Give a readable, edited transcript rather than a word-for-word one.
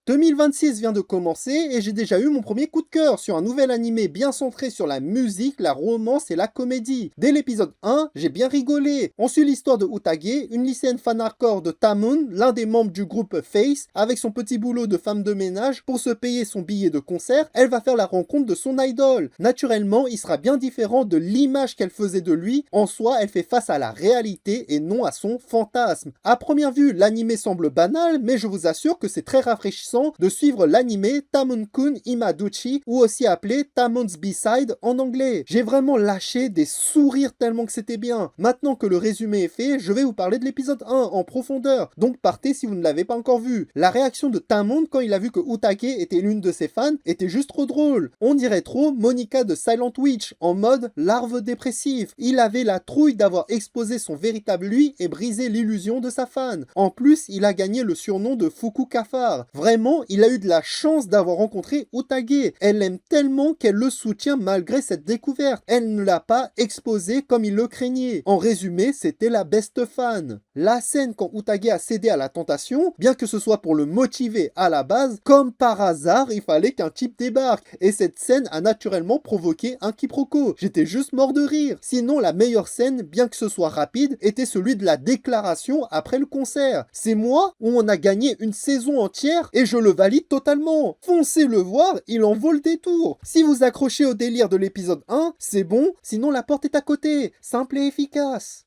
2026 vient de commencer et j'ai déjà eu mon premier coup de cœur sur un nouvel animé bien centré sur la musique, la romance et la comédie. Dès l'épisode 1, j'ai bien rigolé. On suit l'histoire de Utage, une lycéenne fan hardcore de Tamun, l'un des membres du groupe Face. Avec son petit boulot de femme de ménage, pour se payer son billet de concert, elle va faire la rencontre de son idole. Naturellement, il sera bien différent de l'image qu'elle faisait de lui. En soi, elle fait face à la réalité et non à son fantasme. À première vue, l'animé semble banal, mais je vous assure que c'est très rafraîchissant de suivre l'animé Tamon-kun Imaduchi, ou aussi appelé Tamon's B-Side en anglais. J'ai vraiment lâché des sourires tellement que c'était bien. Maintenant que le résumé est fait, je vais vous parler de l'épisode 1 en profondeur, donc partez si vous ne l'avez pas encore vu. La réaction de Tamon quand il a vu que Utage était l'une de ses fans était juste trop drôle. On dirait trop Monica de Silent Witch, en mode larve dépressive. Il avait la trouille d'avoir exposé son véritable lui et brisé l'illusion de sa fan. En plus, il a gagné le surnom de Fuku Kafar. Vraiment, il a eu de la chance d'avoir rencontré Utage. Elle l'aime tellement qu'elle le soutient malgré cette découverte. Elle ne l'a pas exposé comme il le craignait. En résumé, c'était la best fan. La scène quand Utage a cédé à la tentation, bien que ce soit pour le motiver à la base, comme par hasard, il fallait qu'un type débarque. Et cette scène a naturellement provoqué un quiproquo. J'étais juste mort de rire. Sinon, la meilleure scène, bien que ce soit rapide, était celui de la déclaration après le concert. C'est moi où on a gagné une saison entière et je le valide totalement. Foncez le voir, il en vaut le détour. Si vous accrochez au délire de l'épisode 1, c'est bon, sinon la porte est à côté. Simple et efficace.